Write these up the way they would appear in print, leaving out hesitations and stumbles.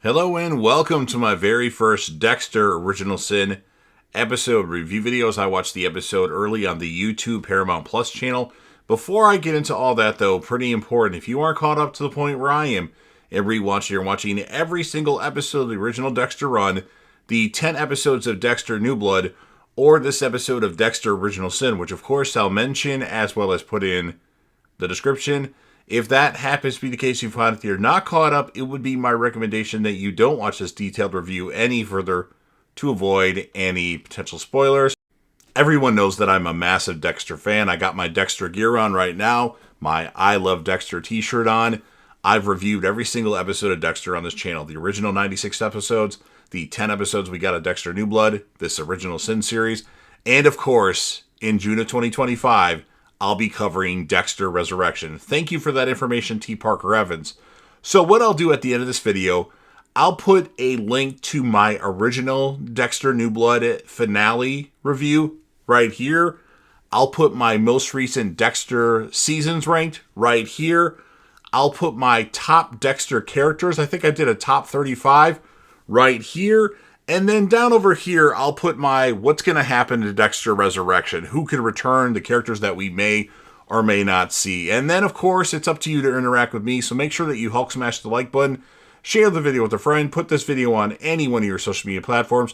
Hello and welcome to my very first Dexter Original Sin episode review videos. I watched the episode early on the YouTube Paramount Plus channel. Before I get into all that though, pretty important, if you aren't caught up to the point where I am and rewatching or watching every single episode of the original Dexter run, the 10 episodes of Dexter New Blood, or this episode of Dexter Original Sin, which of course I'll mention as well as put in the description. If that happens to be the case, you find that you're not caught up, it would be my recommendation that you don't watch this detailed review any further to avoid any potential spoilers. Everyone knows that I'm a massive Dexter fan. I got my Dexter gear on right now, my I Love Dexter t-shirt on. I've reviewed every single episode of Dexter on this channel. The original 96 episodes, the 10 episodes we got of Dexter New Blood, this Original Sin series, and of course, in June of 2025, I'll be covering Dexter Resurrection. Thank you for that information, T. Parker Evans. So what I'll do at the end of this video, I'll put a link to my original Dexter New Blood finale review right here. I'll put my most recent Dexter seasons ranked right here. I'll put my top Dexter characters. I think I did a top 35 right here. And then down over here, I'll put my what's going to happen to Dexter Resurrection. Who can return, the characters that we may or may not see. And then, of course, it's up to you to interact with me. So make sure that you Hulk smash the like button, share the video with a friend, put this video on any one of your social media platforms.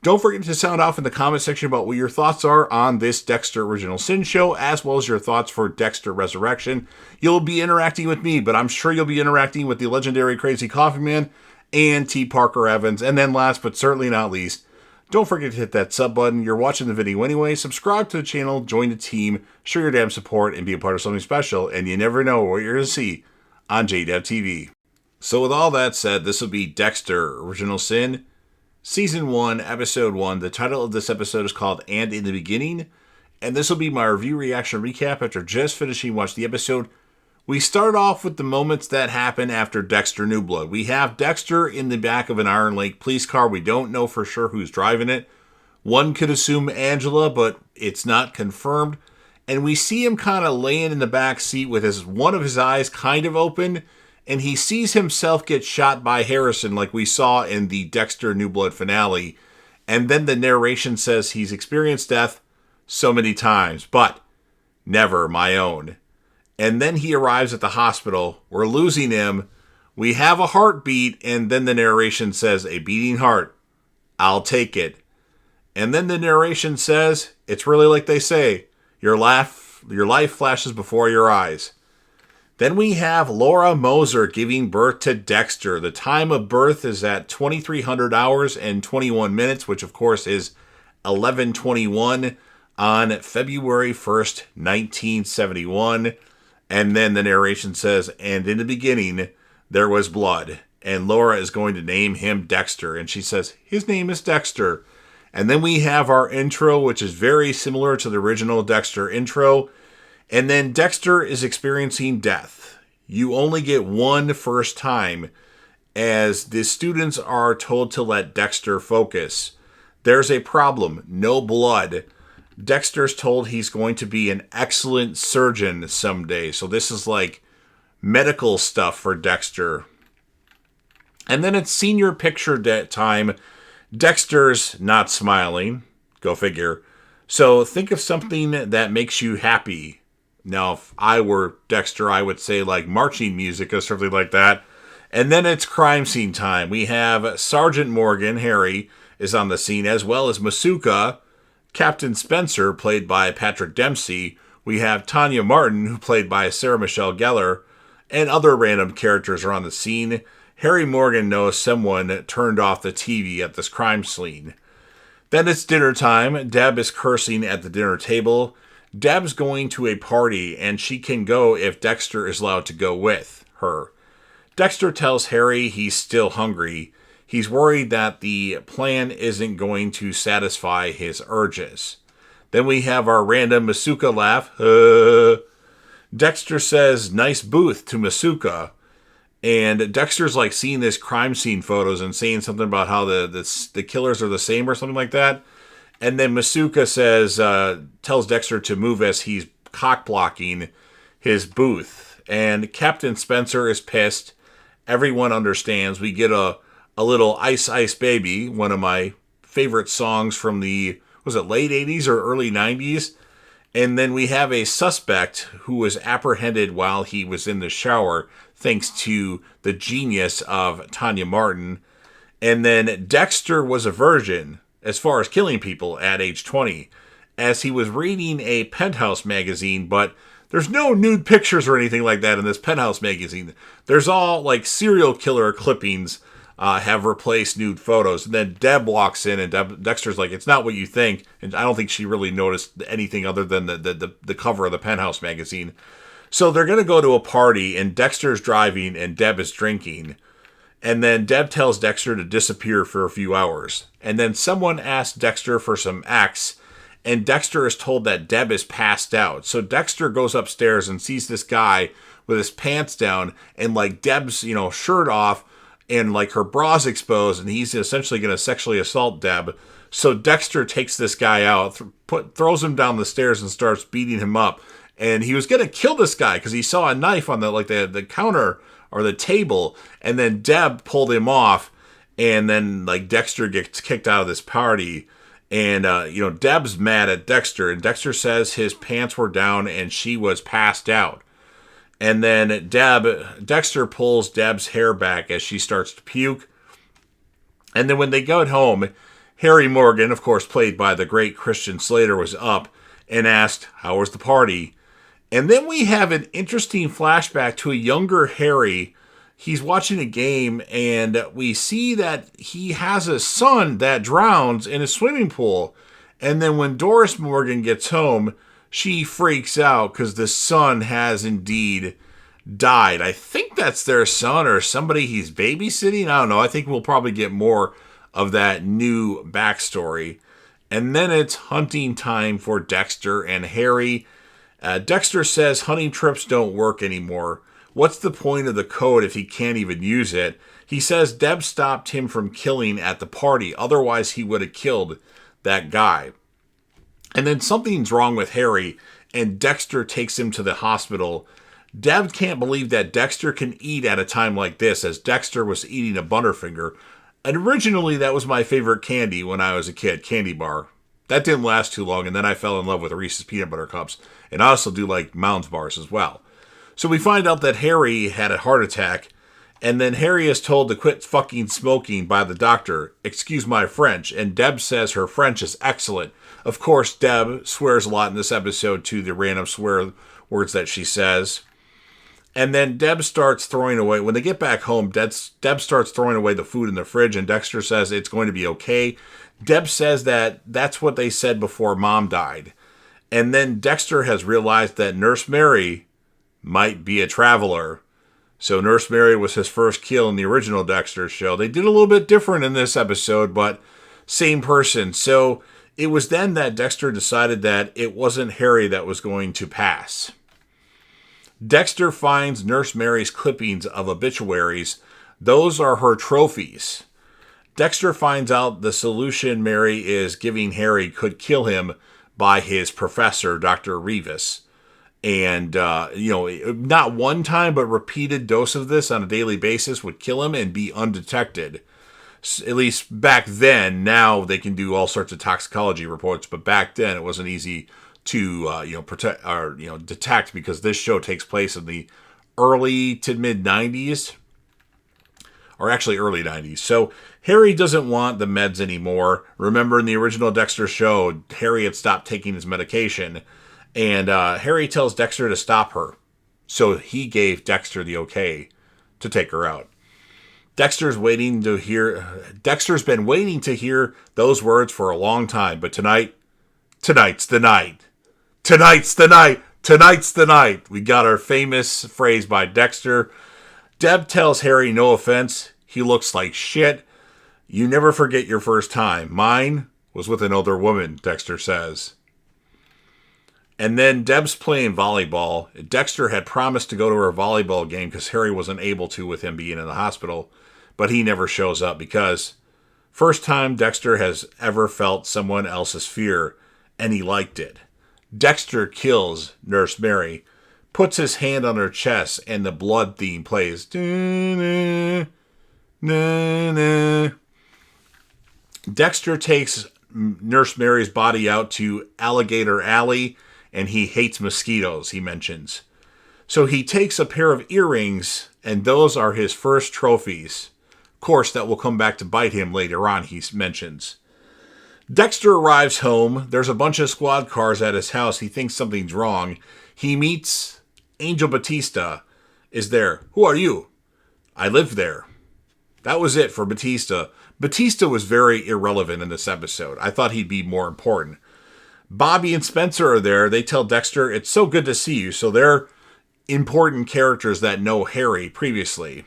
Don't forget to sound off in the comment section about what your thoughts are on this Dexter Original Sin show, as well as your thoughts for Dexter Resurrection. You'll be interacting with me, but I'm sure you'll be interacting with the legendary Crazy Coffee Man and T. Parker Evans. And then last but certainly not least, don't forget to hit that sub button. You're watching the video anyway. Subscribe to the channel, join the team, show your damn support, and be a part of something special. And you never know what you're going to see on JDev TV. So with all that said, this will be Dexter Original Sin, Season 1, Episode 1. The title of this episode is called And in the Beginning. And this will be my review reaction recap after just finishing watching the episode. We start off with the moments that happen after Dexter New Blood. We have Dexter in the back of an Iron Lake police car. We don't know for sure who's driving it. One could assume Angela, but it's not confirmed. And we see him kind of laying in the back seat with one of his eyes kind of open. And he sees himself get shot by Harrison like we saw in the Dexter New Blood finale. And then the narration says he's experienced death so many times, but never my own. And then he arrives at the hospital. We're losing him. We have a heartbeat. And then the narration says, a beating heart. I'll take it. And then the narration says, it's really like they say, your life flashes before your eyes. Then we have Laura Moser giving birth to Dexter. The time of birth is at 2300 hours and 21 minutes, which of course is 11:21 on February 1st, 1971. And then the narration says, and in the beginning, there was blood. And Laura is going to name him Dexter. And she says, his name is Dexter. And then we have our intro, which is very similar to the original Dexter intro. And then Dexter is experiencing death. You only get one first time, as the students are told to let Dexter focus. There's a problem, no blood. Dexter's told he's going to be an excellent surgeon someday. So this is like medical stuff for Dexter. And then it's senior picture time. Dexter's not smiling. Go figure. So think of something that makes you happy. Now, if I were Dexter, I would say like marching music or something like that. And then it's crime scene time. We have Sergeant Morgan, Harry, is on the scene, as well as Masuka, Captain Spencer, played by Patrick Dempsey. We have Tanya Martin, who played by Sarah Michelle Gellar, and other random characters are on the scene. Harry Morgan knows someone turned off the TV at this crime scene. Then it's dinner time. Deb is cursing at the dinner table. Deb's going to a party, and she can go if Dexter is allowed to go with her. Dexter tells Harry he's still hungry. He's worried that the plan isn't going to satisfy his urges. Then we have our random Masuka laugh. Dexter says, nice booth to Masuka. And Dexter's like seeing this crime scene photos and saying something about how the killers are the same or something like that. And then Masuka says, tells Dexter to move as he's cock blocking his booth. And Captain Spencer is pissed. Everyone understands. We get a a little Ice Ice Baby, one of my favorite songs from the, was it late 80s or early 90s? And then we have a suspect who was apprehended while he was in the shower, thanks to the genius of Tanya Martin. And then Dexter was a virgin as far as killing people at age 20, as he was reading a Penthouse magazine, but there's no nude pictures or anything like that in this Penthouse magazine. There's all like serial killer clippings have replaced nude photos. And then Deb walks in, and Dexter's like, it's not what you think. And I don't think she really noticed anything other than the cover of the Penthouse magazine. So they're going to go to a party, and Dexter's driving, and Deb is drinking. And then Deb tells Dexter to disappear for a few hours. And then someone asks Dexter for some X, and Dexter is told that Deb is passed out. So Dexter goes upstairs and sees this guy with his pants down and like Deb's, shirt off and like her bra's exposed, and he's essentially going to sexually assault Deb. So Dexter takes this guy out, throws him down the stairs and starts beating him up. And he was going to kill this guy because he saw a knife on the counter or the table, and then Deb pulled him off, and then like Dexter gets kicked out of this party. And, Deb's mad at Dexter, and Dexter says his pants were down and she was passed out. And then Dexter pulls Deb's hair back as she starts to puke. And then when they got home, Harry Morgan, of course played by the great Christian Slater, was up and asked, how was the party? And then we have an interesting flashback to a younger Harry. He's watching a game, and we see that he has a son that drowns in a swimming pool. And then when Doris Morgan gets home, she freaks out because the son has indeed died. I think that's their son or somebody he's babysitting. I don't know. I think we'll probably get more of that new backstory. And then it's hunting time for Dexter and Harry. Dexter says hunting trips don't work anymore. What's the point of the code if he can't even use it? He says Deb stopped him from killing at the party. Otherwise, he would have killed that guy. And then something's wrong with Harry, and Dexter takes him to the hospital. Deb can't believe that Dexter can eat at a time like this, as Dexter was eating a Butterfinger. And originally, that was my favorite candy when I was a kid, candy bar. That didn't last too long, and then I fell in love with Reese's Peanut Butter Cups. And I also do like Mounds bars as well. So we find out that Harry had a heart attack, and then Harry is told to quit fucking smoking by the doctor. Excuse my French. And Deb says her French is excellent. Of course, Deb swears a lot in this episode to the random swear words that she says. And then Deb starts throwing away, when they get back home, Deb starts throwing away the food in the fridge, and Dexter says it's going to be okay. Deb says that that's what they said before Mom died. And then Dexter has realized that Nurse Mary might be a traveler. So Nurse Mary was his first kill in the original Dexter show. They did a little bit different in this episode, but same person. So it was then that Dexter decided that it wasn't Harry that was going to pass. Dexter finds Nurse Mary's clippings of obituaries. Those are her trophies. Dexter finds out the solution Mary is giving Harry could kill him by his professor, Dr. Rivas. And, not one time, but repeated dose of this on a daily basis would kill him and be undetected. At least back then. Now they can do all sorts of toxicology reports, but back then it wasn't easy to, protect or, detect, because this show takes place in the early to mid 90s, or actually early 90s. So Harry doesn't want the meds anymore. Remember in the original Dexter show, Harry had stopped taking his medication. And Harry tells Dexter to stop her. So he gave Dexter the okay to take her out. Dexter's been waiting to hear those words for a long time. But tonight's the night. Tonight's the night. Tonight's the night. We got our famous phrase by Dexter. Deb tells Harry, no offense, he looks like shit. You never forget your first time. Mine was with an older woman, Dexter says. And then Deb's playing volleyball. Dexter had promised to go to her volleyball game because Harry wasn't able to with him being in the hospital. But he never shows up because first time Dexter has ever felt someone else's fear, and he liked it. Dexter kills Nurse Mary, puts his hand on her chest, and the blood theme plays. Nah, nah. Dexter takes Nurse Mary's body out to Alligator Alley, and he hates mosquitoes, he mentions. So he takes a pair of earrings, and those are his first trophies. Of course, that will come back to bite him later on, he mentions. Dexter arrives home. There's a bunch of squad cars at his house. He thinks something's wrong. He meets Angel Batista is there. Who are you? I live there. That was it for Batista. Batista was very irrelevant in this episode. I thought he'd be more important. Bobby and Spencer are there. They tell Dexter, it's so good to see you. So they're important characters that know Harry previously.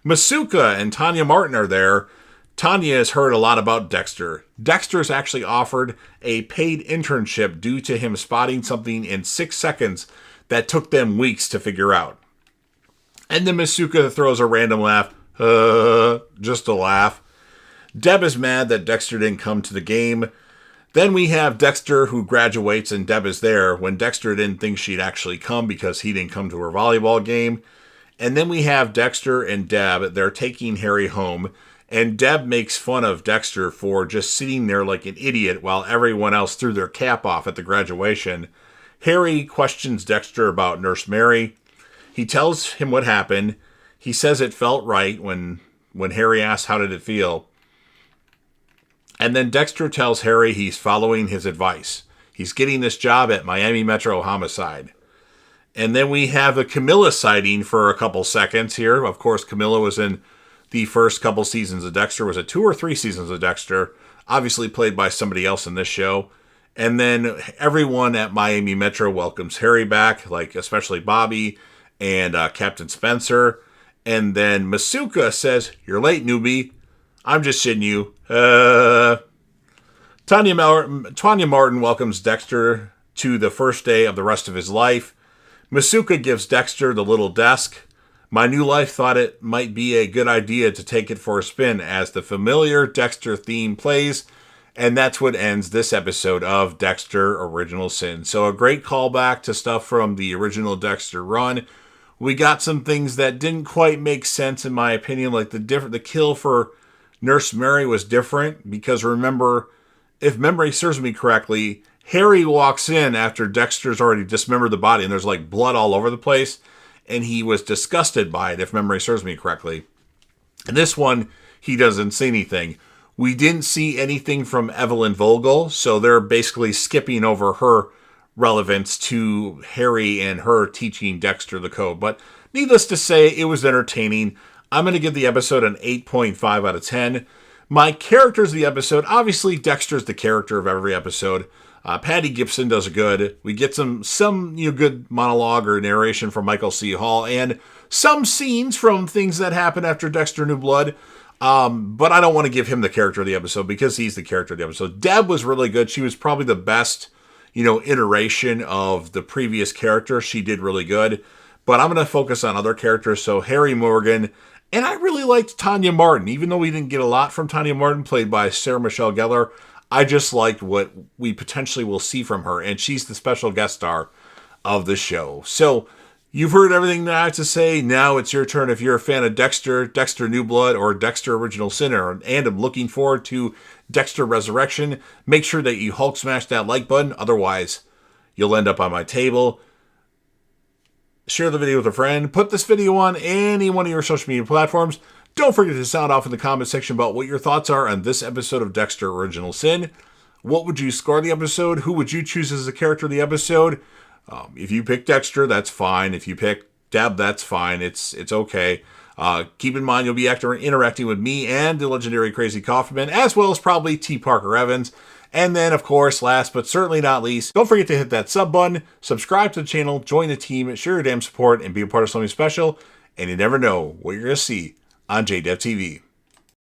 Masuka and Tanya Martin are there. Tanya has heard a lot about Dexter. Dexter's actually offered a paid internship due to him spotting something in 6 seconds that took them weeks to figure out. And then Masuka throws a random laugh. Just a laugh. Deb is mad that Dexter didn't come to the game. Then we have Dexter who graduates and Deb is there when Dexter didn't think she'd actually come because he didn't come to her volleyball game. And then we have Dexter and Deb. They're taking Harry home. And Deb makes fun of Dexter for just sitting there like an idiot while everyone else threw their cap off at the graduation. Harry questions Dexter about Nurse Mary. He tells him what happened. He says it felt right when Harry asks how did it feel. And then Dexter tells Harry he's following his advice. He's getting this job at Miami Metro Homicide. And then we have a Camilla sighting for a couple seconds here. Of course, Camilla was in the first couple seasons of Dexter. Was it 2 or 3 seasons of Dexter? Obviously played by somebody else in this show. And then everyone at Miami Metro welcomes Harry back, like especially Bobby and Captain Spencer. And then Masuka says, you're late, newbie. I'm just shitting you. Tanya Martin welcomes Dexter to the first day of the rest of his life. Masuka gives Dexter the little desk. My new life thought it might be a good idea to take it for a spin as the familiar Dexter theme plays. And that's what ends this episode of Dexter Original Sin. So a great callback to stuff from the original Dexter run. We got some things that didn't quite make sense in my opinion, like the kill for Nurse Mary was different because remember, if memory serves me correctly, Harry walks in after Dexter's already dismembered the body and there's like blood all over the place and he was disgusted by it if memory serves me correctly. In this one, he doesn't see anything. We didn't see anything from Evelyn Vogel, so they're basically skipping over her relevance to Harry and her teaching Dexter the code. But needless to say, it was entertaining. I'm going to give the episode an 8.5 out of 10. My characters of the episode, obviously Dexter's the character of every episode. Patty Gibson does good. We get some good monologue or narration from Michael C. Hall and some scenes from things that happen after Dexter New Blood. But I don't want to give him the character of the episode because he's the character of the episode. Deb was really good. She was probably the best iteration of the previous character. She did really good. But I'm going to focus on other characters. So Harry Morgan. And I really liked Tanya Martin. Even though we didn't get a lot from Tanya Martin, played by Sarah Michelle Gellar, I just liked what we potentially will see from her. And she's the special guest star of the show. So you've heard everything that I have to say. Now it's your turn. If you're a fan of Dexter, Dexter New Blood, or Dexter Original Sin, and I'm looking forward to Dexter Resurrection, make sure that you Hulk smash that like button. Otherwise, you'll end up on my table. Share the video with a friend. Put this video on any one of your social media platforms. Don't forget to sound off in the comment section about what your thoughts are on this episode of Dexter Original Sin. What would you score the episode? Who would you choose as the character of the episode? If you pick Dexter, that's fine. If you pick Deb, that's fine. It's okay. Keep in mind you'll be interacting with me and the legendary Crazy Coffman, as well as probably T. Parker Evans. And then, of course, last but certainly not least, don't forget to hit that sub button, subscribe to the channel, join the team, share your damn support, and be a part of something special. And you never know what you're going to see on JDev TV.